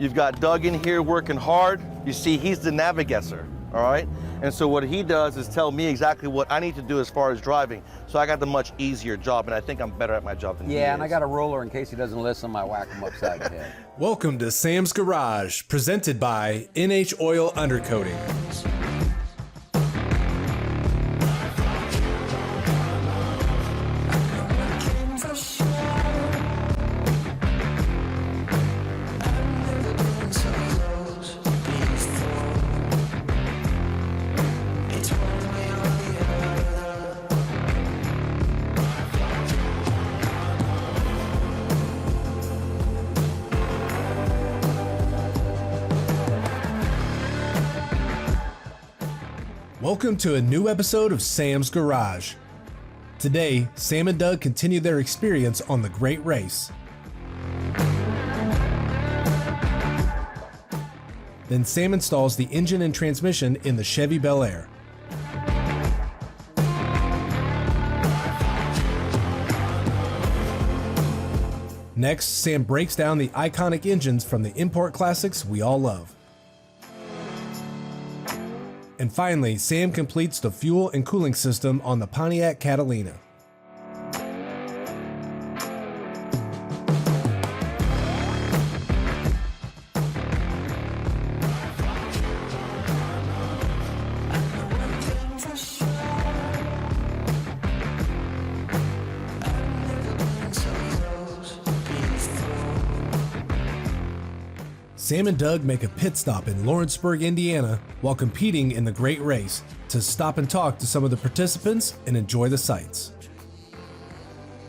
You've got Doug in here working hard. You see, he's the navigator, all right? And so what he does is tell me exactly what I need to do as far as driving. So I got the much easier job, and I think I'm better at my job than he is. Yeah, and I got a ruler in case he doesn't listen, I whack him upside the head. Welcome to Sam's Garage, presented by NH Oil Undercoating. Welcome to a new episode of Sam's Garage. Today, Sam and Doug continue their experience on the Great Race. Then Sam installs the engine and transmission in the Chevy Bel Air. Next, Sam breaks down the iconic engines from the import classics we all love. And finally, Sam completes the fuel and cooling system on the Pontiac Catalina. Sam and Doug make a pit stop in Lawrenceburg, Indiana, while competing in the Great Race to stop and talk to some of the participants and enjoy the sights.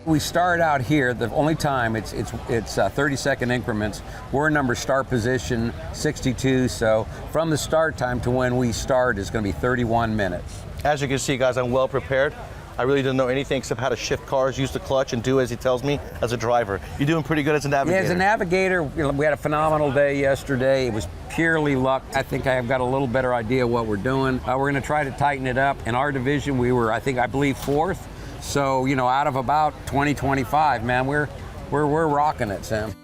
We start out here, the only time it's 30-second increments. We're in start position 62, so from the start time to when we start is going to be 31 minutes. As you can see, guys, I'm well prepared. I really didn't know anything except how to shift cars, use the clutch, and do as he tells me as a driver. You're doing pretty good as a navigator. Yeah, as a navigator, we had a phenomenal day yesterday. It was purely luck. I think I've got a little better idea what we're doing. We're going to try to tighten it up. In our division, we were, I believe, fourth. So, out of about 20-25, man, we're rocking it, Sam.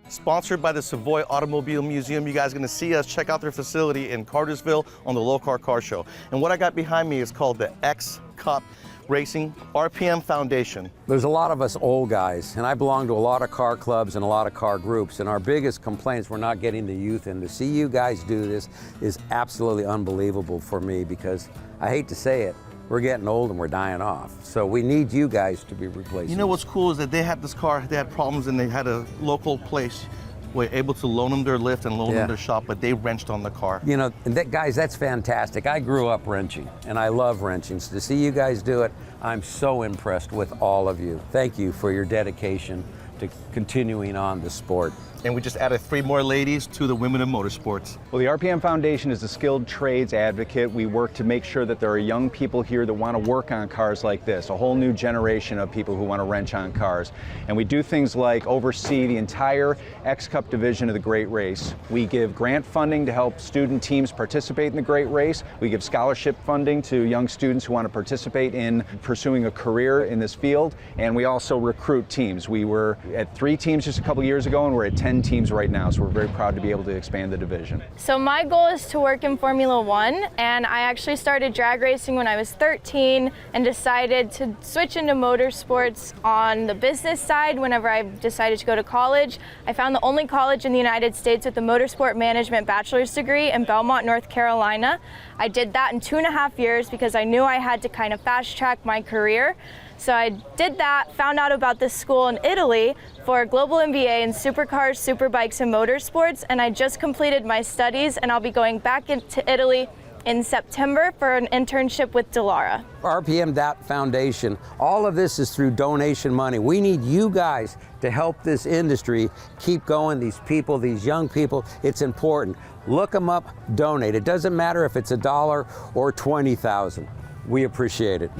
Sponsored by the Savoy Automobile Museum. You guys are going to see us check out their facility in Cartersville on the Low Car Show. And what I got behind me is called the X-Cup Racing RPM Foundation. There's a lot of us old guys, and I belong to a lot of car clubs and a lot of car groups, and our biggest complaints, we're not getting the youth in. To see you guys do this is absolutely unbelievable for me, because I hate to say it, we're getting old and we're dying off. So we need you guys to be replacing. You know what's cool is that they had this car, they had problems, and they had a local place were able to loan them their lift and loan them their shop, but they wrenched on the car. And guys, that's fantastic. I grew up wrenching, and I love wrenching. So to see you guys do it, I'm so impressed with all of you. Thank you for your dedication to continuing on the sport. And we just added 3 more ladies to the Women in Motorsports. Well, the RPM Foundation is a skilled trades advocate. We work to make sure that there are young people here that want to work on cars like this, a whole new generation of people who want to wrench on cars. And we do things like oversee the entire X-Cup division of the Great Race. We give grant funding to help student teams participate in the Great Race. We give scholarship funding to young students who want to participate in pursuing a career in this field. And we also recruit teams. We were at 3 teams just a couple years ago, and we're at 10 teams right now, so we're very proud to be able to expand the division. So my goal is to work in Formula One, and I actually started drag racing when I was 13 and decided to switch into motorsports on the business side whenever I decided to go to college. I found the only college in the United States with a motorsport management bachelor's degree in Belmont, North Carolina. I did that in 2.5 years because I knew I had to kind of fast track my career. So I did that, found out about this school in Italy for a global MBA in supercars, superbikes, and motorsports, and I just completed my studies, and I'll be going back into Italy in September for an internship with Dallara. RPM Foundation, all of this is through donation money. We need you guys to help this industry keep going, these people, these young people. It's important. Look them up, donate. It doesn't matter if it's $1 or $20,000. We appreciate it.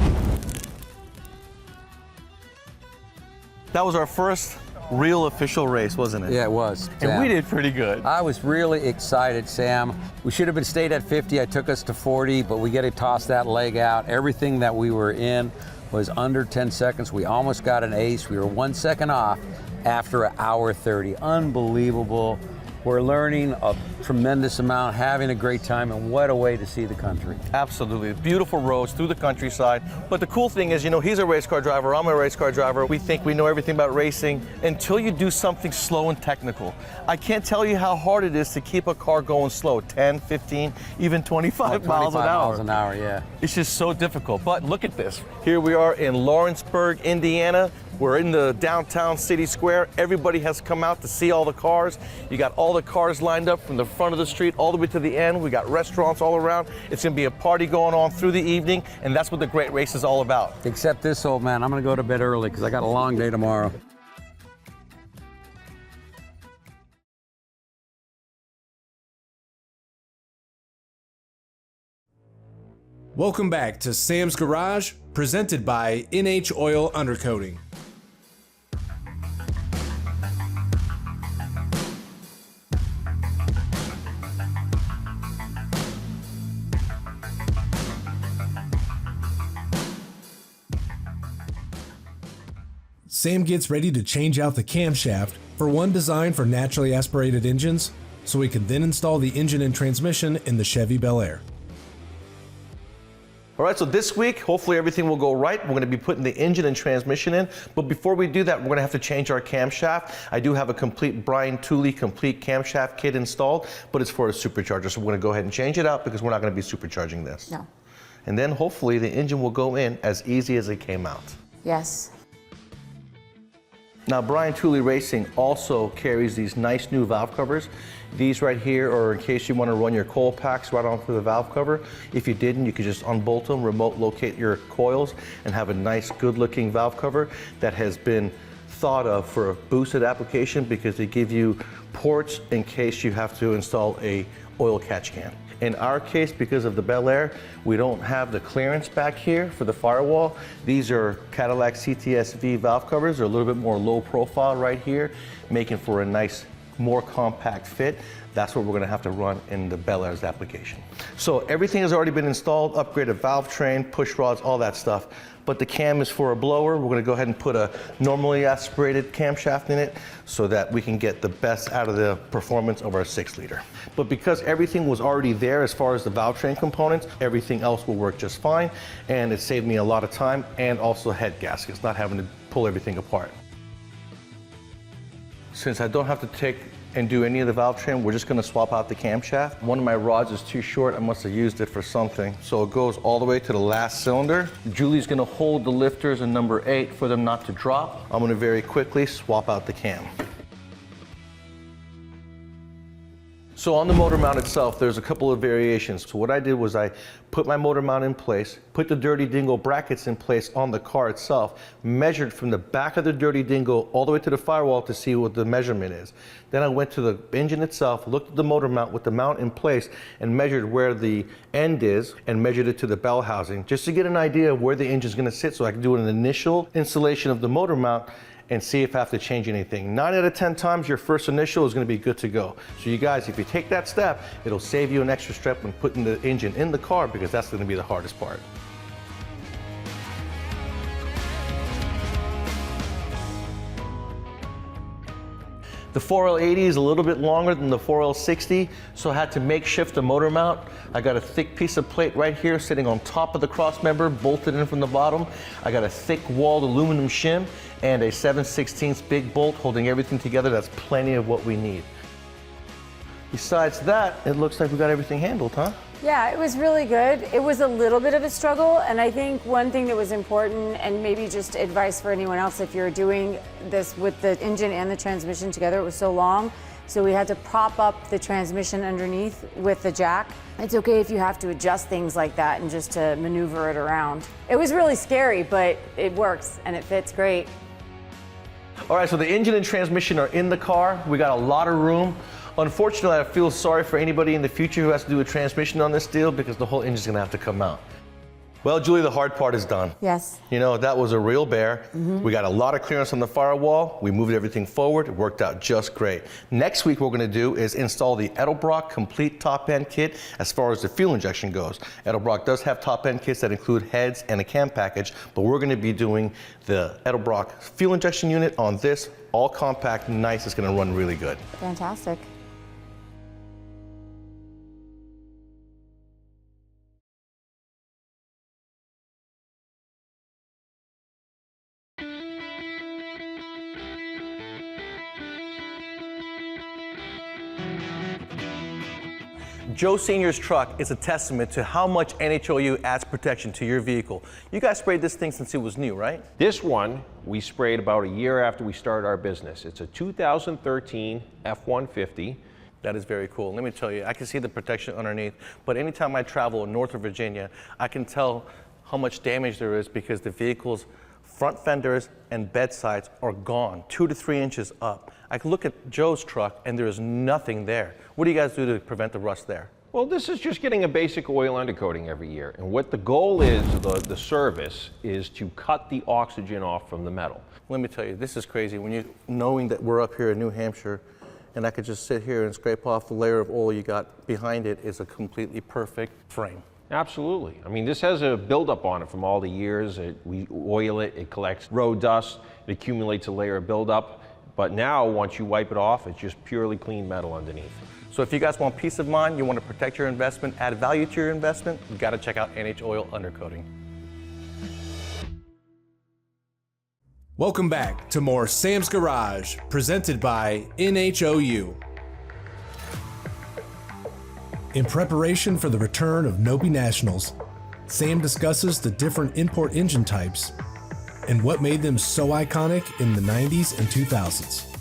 That was our first real official race, wasn't it? Yeah, it was. And we did pretty good. I was really excited, Sam. We should have been stayed at 50. I took us to 40, but we got to toss that leg out. Everything that we were in was under 10 seconds. We almost got an ace. We were 1 second off, after an hour 30. Unbelievable. We're learning a tremendous amount, having a great time, and what a way to see the country. Absolutely. Beautiful roads through the countryside. But the cool thing is, you know, he's a race car driver, I'm a race car driver. We think we know everything about racing until you do something slow and technical. I can't tell you how hard it is to keep a car going slow, 10, 15, even 25 miles an hour. Miles an hour, yeah. It's just so difficult. But look at this. Here we are in Lawrenceburg, Indiana. We're in the downtown city square. Everybody has come out to see all the cars. You got all the cars lined up from the front of the street all the way to the end. We got restaurants all around. It's gonna be a party going on through the evening, and that's what the Great Race is all about. Except this, old man, I'm gonna go to bed early because I got a long day tomorrow. Welcome back to Sam's Garage, presented by NH Oil Undercoating. Sam gets ready to change out the camshaft for one designed for naturally aspirated engines, so we can then install the engine and transmission in the Chevy Bel Air. All right, so this week, hopefully everything will go right. We're gonna be putting the engine and transmission in, but before we do that, we're gonna have to change our camshaft. I do have a complete Brian Tooley complete camshaft kit installed, but it's for a supercharger, so we're gonna go ahead and change it out because we're not gonna be supercharging this. No. And then hopefully the engine will go in as easy as it came out. Yes. Now, Brian Tooley Racing also carries these nice new valve covers. These right here are in case you want to run your coil packs right onto the valve cover. If you didn't, you could just unbolt them, remote locate your coils, and have a nice, good-looking valve cover that has been thought of for a boosted application because they give you ports in case you have to install a oil catch can. In our case, because of the Bel Air, we don't have the clearance back here for the firewall. These are Cadillac CTS-V valve covers. They're a little bit more low profile right here, making for a nice, more compact fit. That's what we're gonna have to run in the Bel Air's application. So everything has already been installed, upgraded valve train, push rods, all that stuff. But the cam is for a blower. We're gonna go ahead and put a normally aspirated camshaft in it so that we can get the best out of the performance of our 6-liter. But because everything was already there as far as the valve train components, everything else will work just fine. And it saved me a lot of time and also head gaskets, not having to pull everything apart. Since I don't have to take and do any of the valve train, we're just gonna swap out the camshaft. One of my rods is too short, I must have used it for something. So it goes all the way to the last cylinder. Julie's gonna hold the lifters in number 8 for them not to drop. I'm gonna very quickly swap out the cam. So on the motor mount itself, there's a couple of variations. So what I did was I put my motor mount in place, put the dirty dingle brackets in place on the car itself, measured from the back of the dirty dingle all the way to the firewall to see what the measurement is. Then I went to the engine itself, looked at the motor mount with the mount in place, and measured where the end is, and measured it to the bell housing, just to get an idea of where the engine's gonna sit so I can do an initial installation of the motor mount and see if I have to change anything. 9 out of 10 times, your first initial is gonna be good to go. So you guys, if you take that step, it'll save you an extra step when putting the engine in the car because that's gonna be the hardest part. The 4L80 is a little bit longer than the 4L60, so I had to makeshift the motor mount. I got a thick piece of plate right here sitting on top of the cross member, bolted in from the bottom. I got a thick walled aluminum shim and a 7/16 big bolt holding everything together. That's plenty of what we need. Besides that, it looks like we got everything handled, huh? Yeah, it was really good. It was a little bit of a struggle, and I think one thing that was important, and maybe just advice for anyone else, if you're doing this with the engine and the transmission together, it was so long, so we had to prop up the transmission underneath with the jack. It's okay if you have to adjust things like that and just to maneuver it around. It was really scary, but it works and it fits great. All right, so the engine and transmission are in the car. We got a lot of room. Unfortunately, I feel sorry for anybody in the future who has to do a transmission on this deal because the whole engine's gonna have to come out. Well, Julie, the hard part is done. Yes. You know, that was a real bear. We got a lot of clearance on the firewall. We moved everything forward. It worked out just great. Next week, what we're going to do is install the Edelbrock complete top end kit as far as the fuel injection goes. Edelbrock does have top end kits that include heads and a cam package, but we're going to be doing the Edelbrock fuel injection unit on this, all compact, nice. It's going to run really good. Fantastic. Joe Sr.'s truck is a testament to how much NHOU adds protection to your vehicle. You guys sprayed this thing since it was new, right? This one we sprayed about a year after we started our business. It's a 2013 F-150. That is very cool. Let me tell you, I can see the protection underneath, but anytime I travel north of Virginia, I can tell how much damage there is because the vehicle's front fenders and bed sides are gone, 2 to 3 inches up. I can look at Joe's truck and there is nothing there. What do you guys do to prevent the rust there? Well, this is just getting a basic oil undercoating every year. And what the goal is, the service, is to cut the oxygen off from the metal. Let me tell you, this is crazy. When you knowing that we're up here in New Hampshire and I could just sit here and scrape off the layer of oil you got behind it is a completely perfect frame. Absolutely. I mean, this has a buildup on it from all the years. We oil it, it collects road dust, it accumulates a layer of buildup. But now, once you wipe it off, it's just purely clean metal underneath. So if you guys want peace of mind, you want to protect your investment, add value to your investment, you got to check out NH Oil Undercoating. Welcome back to more Sam's Garage, presented by NHOU. In preparation for the return of Nopi Nationals, Sam discusses the different import engine types and what made them so iconic in the 90s and 2000s.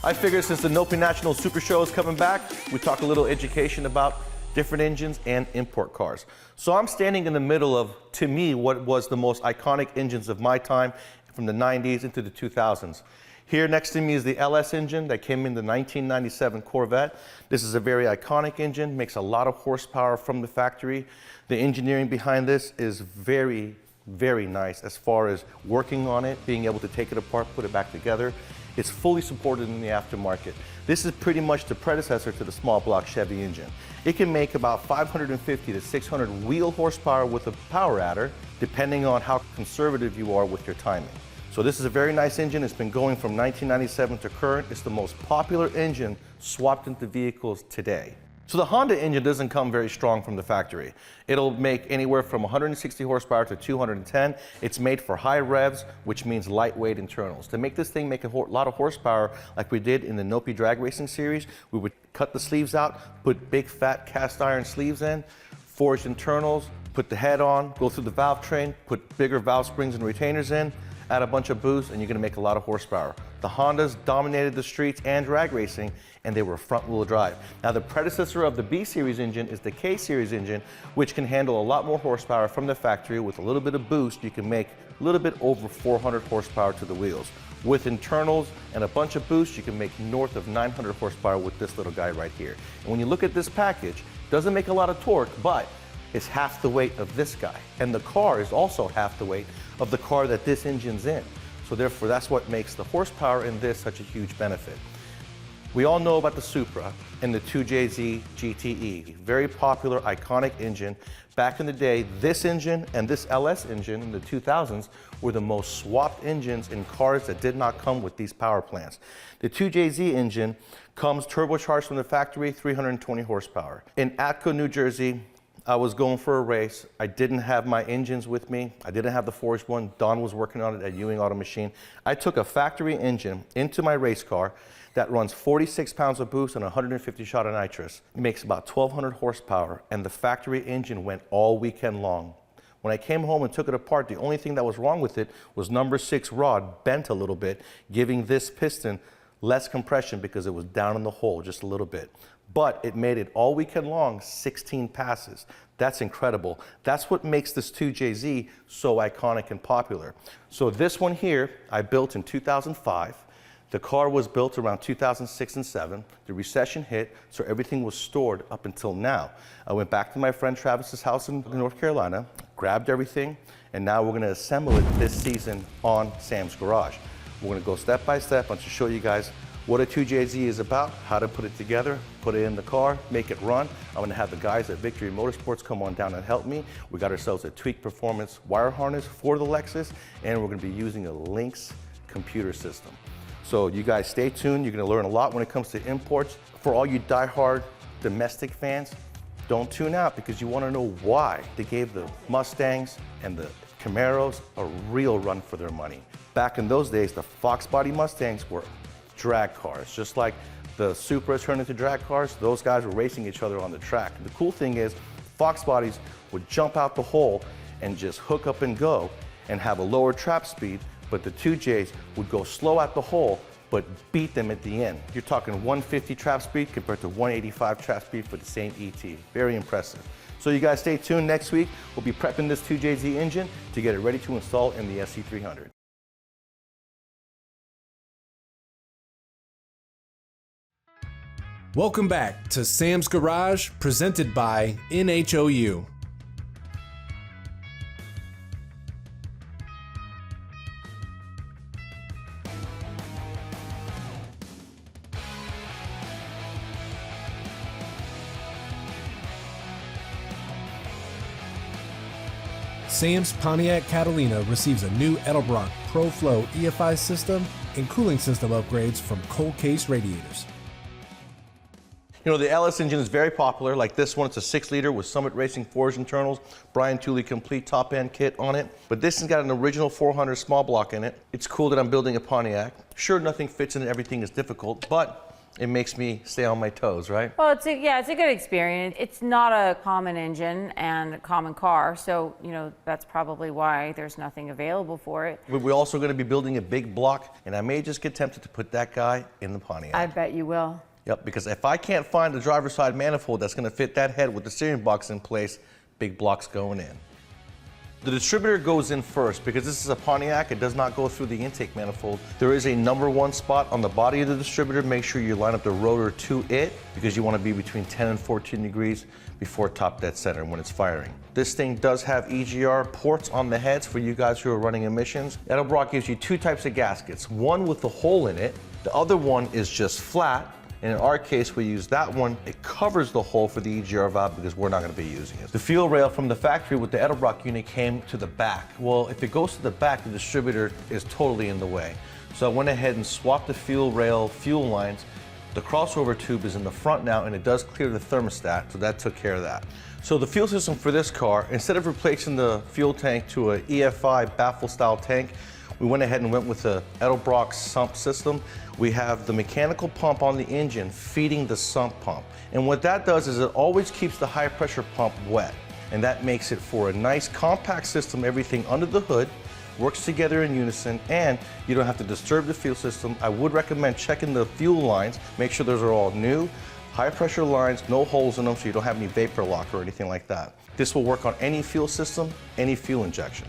I figured since the Nopi National Super Show is coming back, we talk a little education about different engines and import cars. So I'm standing in the middle of, to me, what was the most iconic engines of my time from the 90s into the 2000s. Here next to me is the LS engine that came in the 1997 Corvette. This is a very iconic engine, makes a lot of horsepower from the factory. The engineering behind this is very, very nice as far as working on it, being able to take it apart, put it back together. It's fully supported in the aftermarket. This is pretty much the predecessor to the small block Chevy engine. It can make about 550 to 600 wheel horsepower with a power adder, depending on how conservative you are with your timing. So this is a very nice engine. It's been going from 1997 to current. It's the most popular engine swapped into vehicles today. So the Honda engine doesn't come very strong from the factory. It'll make anywhere from 160 horsepower to 210. It's made for high revs, which means lightweight internals. To make this thing make a lot of horsepower, like we did in the Nopi drag racing series, we would cut the sleeves out, put big fat cast iron sleeves in, forged internals, put the head on, go through the valve train, put bigger valve springs and retainers in, add a bunch of boost, and you're gonna make a lot of horsepower. The Hondas dominated the streets and drag racing, and they were front-wheel drive. Now, the predecessor of the B-Series engine is the K-Series engine, which can handle a lot more horsepower from the factory. With a little bit of boost, you can make a little bit over 400 horsepower to the wheels. With internals and a bunch of boost, you can make north of 900 horsepower with this little guy right here. And when you look at this package, it doesn't make a lot of torque, but it's half the weight of this guy. And the car is also half the weight of the car that this engine's in. So therefore, that's what makes the horsepower in this such a huge benefit. We all know about the Supra and the 2JZ GTE, very popular, iconic engine. Back in the day, this engine and this LS engine in the 2000s were the most swapped engines in cars that did not come with these power plants. The 2JZ engine comes turbocharged from the factory, 320 horsepower. In Atco, New Jersey, I was going for a race. I didn't have my engines with me. I didn't have the forged one. Don was working on it at Ewing Auto Machine. I took a factory engine into my race car that runs 46 pounds of boost and 150 shot of nitrous. It makes about 1,200 horsepower, and the factory engine went all weekend long. When I came home and took it apart, the only thing that was wrong with it was number 6 rod bent a little bit, giving this piston less compression because it was down in the hole just a little bit. But it made it all weekend long, 16 passes. That's incredible. That's what makes this 2JZ so iconic and popular. So this one here, I built in 2005. The car was built around 2006 and 7. The recession hit, so everything was stored up until now. I went back to my friend Travis's house in North Carolina, grabbed everything, and now we're going to assemble it this season on Sam's Garage. We're going to go step by step and to show you guys what a 2JZ is about, how to put it together, put it in the car, make it run. I'm going to have the guys at Victory Motorsports come on down and help me. We got ourselves a Tweak Performance wire harness for the Lexus, and we're going to be using a Lynx computer system. So you guys stay tuned. You're going to learn a lot when it comes to imports. For all you die-hard domestic fans, don't tune out because you want to know why they gave the Mustangs and the Camaros a real run for their money. Back in those days, the Fox body Mustangs were drag cars. Just like the Supras turned into drag cars, those guys were racing each other on the track. The cool thing is, Fox bodies would jump out the hole and just hook up and go and have a lower trap speed, but the 2Js would go slow at the hole, but beat them at the end. You're talking 150 trap speed compared to 185 trap speed for the same ET. Very impressive. So you guys stay tuned. Next week, we'll be prepping this 2JZ engine to get it ready to install in the SC300. Welcome back to Sam's Garage, presented by NHOU. Sam's Pontiac Catalina receives a new Edelbrock Pro Flow EFI system and cooling system upgrades from cold case radiators. You know, the LS engine is very popular. Like this one, it's a 6-liter with Summit Racing forged internals, Brian Tooley complete top-end kit on it. But this has got an original 400 small block in it. It's cool that I'm building a Pontiac. Sure, nothing fits in and everything is difficult, but it makes me stay on my toes, right? Well, it's a good experience. It's not a common engine and a common car, so that's probably why there's nothing available for it. We're also going to be building a big block, and I may just get tempted to put that guy in the Pontiac. I bet you will. Yep, because if I can't find the driver's side manifold that's going to fit that head with the steering box in place, big block's going in. The distributor goes in first because this is a Pontiac. It does not go through the intake manifold. There is a #1 spot on the body of the distributor. Make sure you line up the rotor to it because you want to be between 10 and 14 degrees before top dead center when it's firing. This thing does have EGR ports on the heads for you guys who are running emissions. Edelbrock gives you 2 types of gaskets. One with a hole in it. The other one is just flat. And in our case, we use that one. It covers the hole for the EGR valve because we're not going to be using it. The fuel rail from the factory with the Edelbrock unit came to the back. Well, if it goes to the back, the distributor is totally in the way. So I went ahead and swapped the fuel rail fuel lines. The crossover tube is in the front now, and it does clear the thermostat, so that took care of that. So the fuel system for this car, instead of replacing the fuel tank to an EFI baffle style tank, we went ahead and went with the Edelbrock sump system. We have the mechanical pump on the engine feeding the sump pump. And what that does is it always keeps the high pressure pump wet. And that makes it for a nice compact system, everything under the hood works together in unison, and you don't have to disturb the fuel system. I would recommend checking the fuel lines, make sure those are all new, high pressure lines, no holes in them so you don't have any vapor lock or anything like that. This will work on any fuel system, any fuel injection.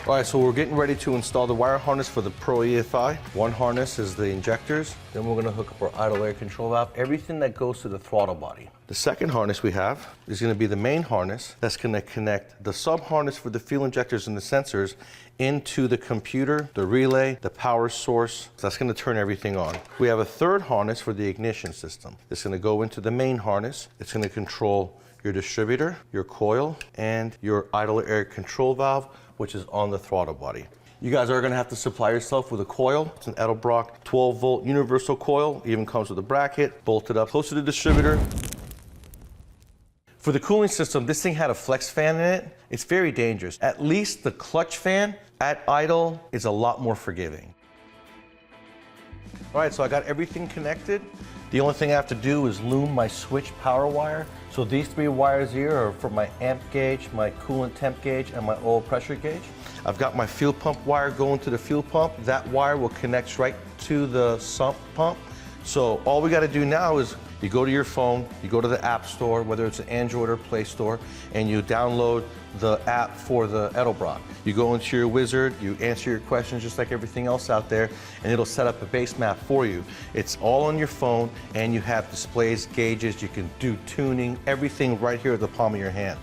All right, so we're getting ready to install the wire harness for the Pro EFI. One harness is the injectors. Then we're gonna hook up our idle air control valve, everything that goes to the throttle body. The second harness we have is gonna be the main harness that's gonna connect the sub harness for the fuel injectors and the sensors into the computer, the relay, the power source. That's gonna turn everything on. We have a third harness for the ignition system. It's gonna go into the main harness. It's gonna control your distributor, your coil, and your idle air control valve, which is on the throttle body. You guys are gonna have to supply yourself with a coil. It's an Edelbrock 12-volt universal coil. It even comes with a bracket, bolted up close to the distributor. For the cooling system, this thing had a flex fan in it. It's very dangerous. At least the clutch fan at idle is a lot more forgiving. All right, so I got everything connected. The only thing I have to do is loom my switch power wire. So these 3 wires here are for my amp gauge, my coolant temp gauge, and my oil pressure gauge. I've got my fuel pump wire going to the fuel pump. That wire will connect right to the sump pump. So all we gotta do now is You go to your phone, you go to the App Store, whether it's an Android or Play Store, and you download the app for the Edelbrock. You go into your wizard, you answer your questions just like everything else out there, and it'll set up a base map for you. It's all on your phone, and you have displays, gauges, you can do tuning, everything right here at the palm of your hand.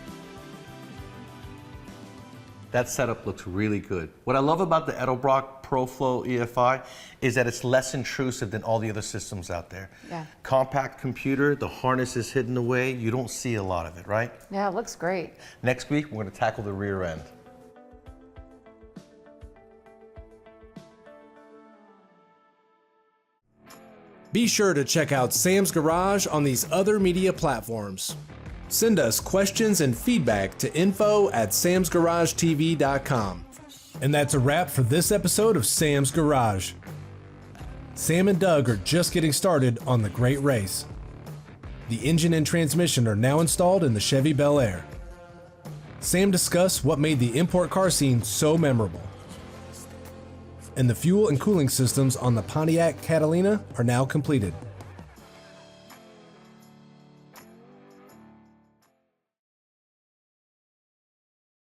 That setup looks really good. What I love about the Edelbrock ProFlow EFI is that it's less intrusive than all the other systems out there. Yeah. Compact computer, the harness is hidden away. You don't see a lot of it, right? Yeah, it looks great. Next week, we're gonna tackle the rear end. Be sure to check out Sam's Garage on these other media platforms. Send us questions and feedback to info@samsgaragetv.com. And that's a wrap for this episode of Sam's Garage. Sam and Doug are just getting started on the great race. The engine and transmission are now installed in the Chevy Bel Air. Sam discussed what made the import car scene so memorable. And the fuel and cooling systems on the Pontiac Catalina are now completed.